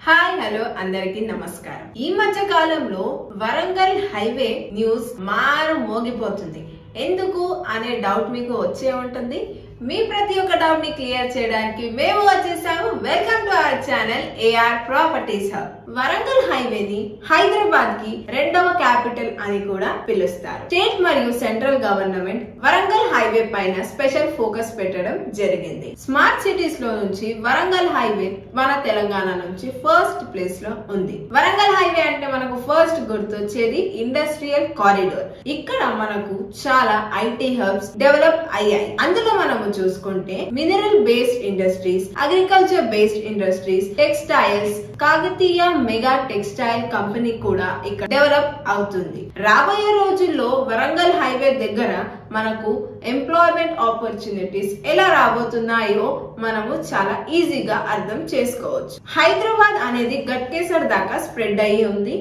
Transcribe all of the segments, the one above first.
Hi hello అందరికీ నమస్కారం. ఈ మధ్య కాలంలో వరంగల్ హైవే న్యూస్ మారు మోగిపోతుంది. ఎందుకు అనే డౌట్ మీకు వచ్చే ఉంటుంది. మీ ప్రతి ఒక్క డౌట్ ని క్లియర్ చేయడానికి మేము వచ్చేసాము. Welcome to our channel AR Properties Hub. Warangal హైవేని హైదరాబాద్ కి రెండవ క్యాపిటల్ అని కూడా పిలుస్తారు. స్టేట్ మరియు సెంట్రల్ గవర్నమెంట్ వరంగల్ హైవే పైన స్పెషల్ ఫోకస్ పెట్టడం జరిగింది. స్మార్ట్ సిటీస్ లో నుంచి వరంగల్ హైవే మన తెలంగాణ నుంచి ఫస్ట్ ప్లేస్ లో ఉంది. వరంగల్ హైవే అంటే మనకు ఫస్ట్ గుర్తొచ్చేది ఇండస్ట్రియల్ కారిడోర్. ఇక్కడ మనకు చాలా ఐటీ హబ్స్ డెవలప్ అయ్యాయి. అందులో మనము చూసుకుంటే mineral based industries, agriculture based industries, textiles, Kakatiya mega textile company కూడా ఇక్కడ డెవలప్ అవుతుంది. రాబోయే రోజుల్లో వరంగల్ హైవే దగ్గర మనకు ఎంప్లాయ్మెంట్ ఆపర్చునిటీస్ ఎలా రాబోతున్నాయో మనము చాలా ఈజీగా అర్థం చేసుకోవచ్చు. హైదరాబాద్ అనేది గట్కేసర్ దాకా స్ప్రెడ్ అయ్యి ఉంది.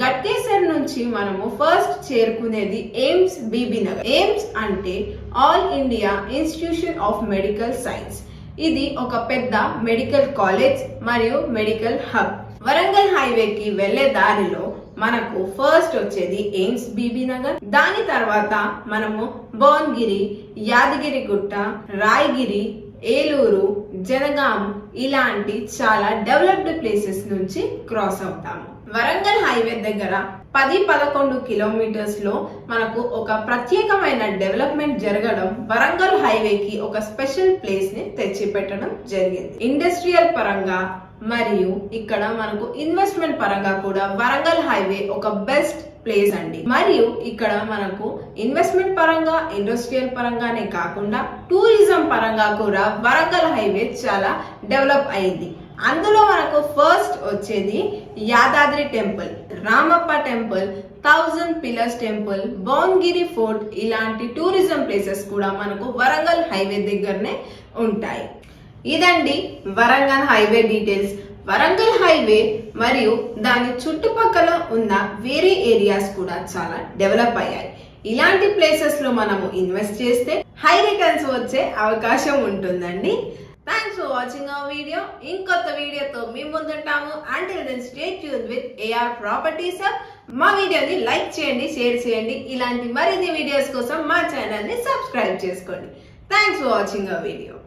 గట్కేసర్ నుంచి మనము ఫస్ట్ చేరుకునేది ఎయిమ్స్ బీబీ నగర్. ఎయిమ్స్ అంటే all India institution of medical science. ఇది ఒక పెద్ద మెడికల్ కాలేజ్ మరియు మెడికల్ హబ్. వరంగల్ హైవేకి వెళ్లే దారిలో మనకు ఫస్ట్ వచ్చేది ఎయిమ్స్ బీబీ నగర్. దాని తర్వాత మనము భువనగిరి, యాదగిరిగుట్ట, రాయగిరి, ఏలూరు, జనగాం ఇలాంటి చాలా డెవలప్డ్ ప్లేసెస్ నుంచి క్రాస్ అవుతాము. వరంగల్ హైవే దగ్గర 10-11 కిలోమీటర్స్ లో మనకు ఒక ప్రత్యేకమైన డెవలప్మెంట్ జరగడం వరంగల్ హైవేకి ఒక స్పెషల్ ప్లేస్ ని తెచ్చిపెట్టడం జరిగింది. ఇండస్ట్రియల్ పరంగా మరియు ఇక్కడ మనకు ఇన్వెస్ట్మెంట్ పరంగా కూడా వరంగల్ హైవే ఒక బెస్ట్ ప్లేస్ అండి. మరియు ఇక్కడ మనకు ఇన్వెస్ట్మెంట్ పరంగా, ఇండస్ట్రియల్ పరంగానే కాకుండా టూరిజం పరంగా కూడా వరంగల్ హైవే చాలా డెవలప్ అయింది. అందులో మనకు ఫస్ట్ వచ్చేది Yadadri temple, Ramappa temple, 1000 pillars temple, Bhuvanagiri fort ఇలాంటి టూరిజం ప్లేసెస్ కూడా మనకు వరంగల్ హైవే దగ్గరనే ఉంటాయి. ఇదండి Warangal highway details. Warangal highway మరియు దాని చుట్టుపక్కల ఉన్న వేరే ఏరియాస్ కూడా చాలా డెవలప్ అయ్యాయి. ఇలాంటి ప్లేసెస్ లో మనము ఇన్వెస్ట్ చేస్తే హై రిటర్న్స్ వచ్చే అవకాశం ఉంటుందండి. Thanks for watching our video. ఇంకొత్త వీడియోతో మీ ముందుంటాము. Until then stay tuned with AR Properties Hub. మా వీడియోని లైక్ చేయండి, షేర్ చేయండి. ఇలాంటి మరిన్ని వీడియోస్ కోసం మా ఛానల్ ని సబ్స్క్రైబ్ చేసుకోండి. Thanks for watching our video.